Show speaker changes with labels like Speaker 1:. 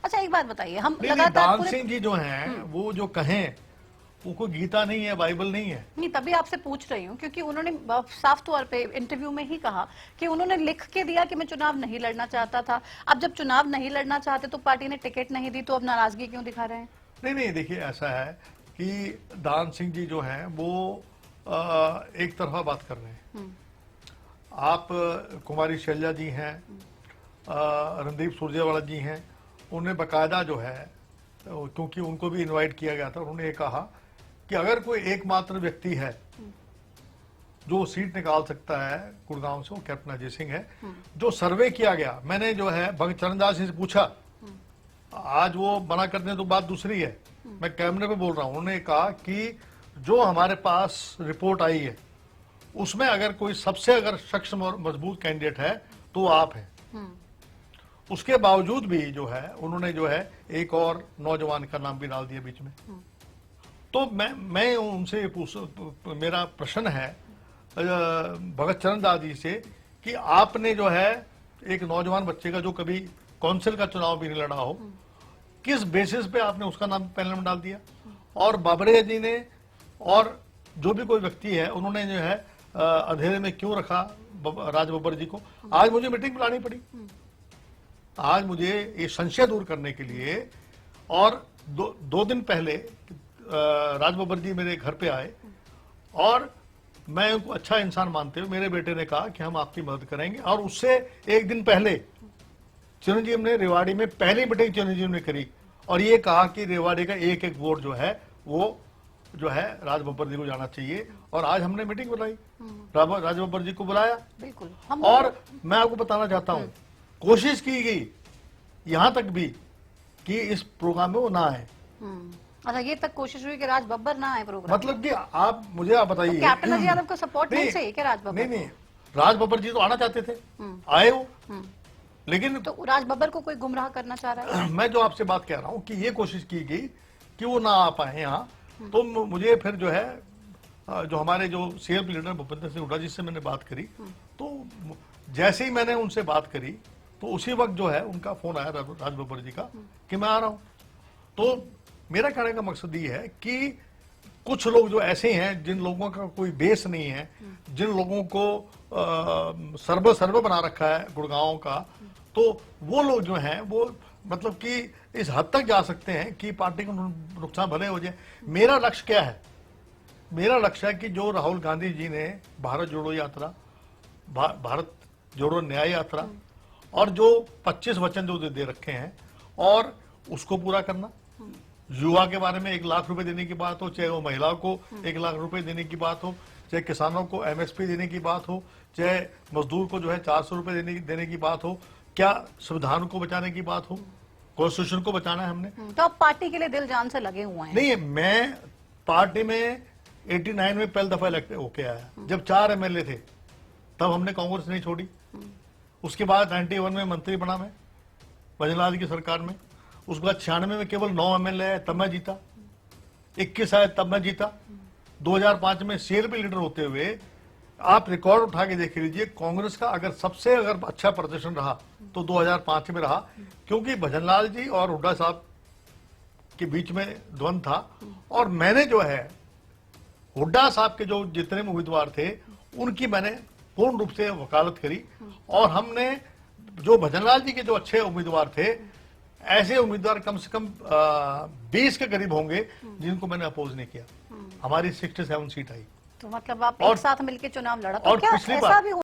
Speaker 1: अच्छा एक बात बताइए, हम
Speaker 2: नहीं,
Speaker 1: लगातार
Speaker 2: दान सिंह जी जो हैं वो जो कहें वो कोई गीता नहीं है, बाइबल नहीं है।
Speaker 1: नहीं, तभी आपसे पूछ रही हूँ क्योंकि उन्होंने साफ तौर पे इंटरव्यू में ही कहा कि उन्होंने लिख के दिया कि मैं चुनाव नहीं लड़ना चाहता था। अब जब चुनाव नहीं लड़ना चाहते तो पार्टी ने टिकट नहीं दी, तो अब नाराजगी क्यों दिखा रहे हैं?
Speaker 2: नहीं नहीं, देखिए ऐसा है कि दान सिंह जी जो हैं वो एक तरफा बात कर रहे हैं। आप कुमारी शैलजा जी हैं, रणदीप सुरजेवाला जी हैं, उन्हें बकायदा जो है, क्योंकि उनको भी इनवाइट किया गया था, उन्होंने ये कहा कि अगर कोई एकमात्र व्यक्ति है जो सीट निकाल सकता है गुड़गांव से, वो कैप्टन अजय सिंह है। जो सर्वे किया गया, मैंने जो है भगत चरणदास जी से पूछा, आज वो मना करते हैं तो बात दूसरी है, मैं कैमरे पे बोल रहा हूं। उन्होंने कहा कि जो हमारे पास रिपोर्ट आई है उसमें अगर कोई सबसे अगर सक्षम और मजबूत कैंडिडेट है तो आप हैं। उसके बावजूद भी जो है उन्होंने जो है एक और नौजवान का नाम भी डाल दिया बीच में। तो मैं उनसे मेरा प्रश्न है भगत चरणदास जी से कि आपने जो है एक नौजवान बच्चे का जो कभी काउंसिल का चुनाव भी नहीं लड़ा हो, किस बेसिस पे आपने उसका नाम पैनल में डाल दिया? और बाबरिया जी ने और जो भी कोई व्यक्ति है उन्होंने जो है अंधेरे में क्यों रखा राज बब्बर जी को? आज मुझे मीटिंग बुलानी पड़ी, आज मुझे ये संशय दूर करने के लिए। और दो दिन पहले राज बब्बर जी मेरे घर पे आए और मैं उनको अच्छा इंसान मानते हुए मेरे बेटे ने कहा कि हम आपकी मदद करेंगे। और उससे एक दिन पहले चिरंजीव ने रेवाड़ी में पहली मीटिंग चिरंजीव ने करी और ये कहा कि रेवाड़ी का एक एक वोट जो है वो जो है राज बब्बर जी को जाना चाहिए। और आज हमने मीटिंग बुलाई, राज बब्बर जी को बुलाया।
Speaker 1: बिल्कुल।
Speaker 2: और मैं आपको बताना चाहता हूं, कोशिश की गई यहां तक भी कि इस प्रोग्राम में वो ना आए।
Speaker 1: अच्छा, ये तक कोशिश हुई कि राज बब्बर ना आए प्रोग्राम?
Speaker 2: मतलब कि आप मुझे आप बताइए,
Speaker 1: तो कैप्टन अजय यादव को सपोर्ट नहीं चाहिए क्या राज बब्बर?
Speaker 2: नहीं, राज बब्बर जी तो आना चाहते थे, आए वो, लेकिन
Speaker 1: तो राज बब्बर को कोई गुमराह करना चाह रहा है?
Speaker 2: मैं जो आपसे बात कह रहा हूं कि ये कोशिश की गई कि वो ना आ पाए यहाँ। तो मुझे फिर जो है जो हमारे जो सीएलपी लीडर भूपेंद्र सिंह हुड्डा जी से मैंने बात करी, तो जैसे ही मैंने उनसे बात करी तो उसी वक्त जो है उनका फोन आया राज बब्बर जी का कि मैं आ रहा हूं। तो मेरा कहने का मकसद ये है कि कुछ लोग जो ऐसे हैं जिन लोगों का कोई बेस नहीं है, जिन लोगों को सर्व बना रखा है गुड़गांव का, तो वो लोग जो हैं वो मतलब कि इस हद तक जा सकते हैं कि पार्टी को नुकसान भले हो जाए। मेरा लक्ष्य क्या है? मेरा लक्ष्य है कि जो राहुल गांधी जी ने भारत जोड़ो यात्रा, भारत जोड़ो न्याय यात्रा और जो 25 वचन जो दे रखे हैं और उसको पूरा करना। युवा के बारे में 1 लाख रुपए देने की बात हो, चाहे वो महिलाओं को 1 लाख रुपए देने की बात हो, चाहे किसानों को एमएसपी देने की बात हो, चाहे मजदूर को जो है 400 रुपए देने की बात हो, क्या संविधान को बचाने की बात हो, कॉन्स्टिट्यूशन को बचाना है हमने।
Speaker 1: तो आप पार्टी के लिए दिल जान से लगे हुए हैं?
Speaker 2: नहीं, मैं पार्टी में 89 में पहली दफा इलेक्ट होके आया, जब 4 एमएलए थे तब हमने कांग्रेस नहीं छोड़ी। उसके बाद 91 में मंत्री बना मैं भजनलाल की सरकार में। उसके बाद 96 में केवल 9 एमएलए है, तब मैं जीता। 21 आए तब मैं जीता। 2005 में सीएलपी लीडर होते हुए आप रिकॉर्ड उठा के देख लीजिए, कांग्रेस का अगर सबसे अच्छा प्रदर्शन रहा तो 2005 में रहा, क्योंकि भजनलाल जी और हुड्डा साहब के बीच में द्वंद था। और मैंने जो है हुड्डा साहब के जो जितने उम्मीदवार थे उनकी मैंने पूर्ण रूप से वकालत करी। और हमने जो भजनलाल जी के जो अच्छे उम्मीदवार थे, ऐसे उम्मीदवार कम से कम 20 के करीब होंगे जिनको मैंने अपोज नहीं किया। हमारी 67 सीट आई।
Speaker 1: तो मतलब आप एक साथ मिलकर चुनाव लड़ा, तो क्या ऐसा भी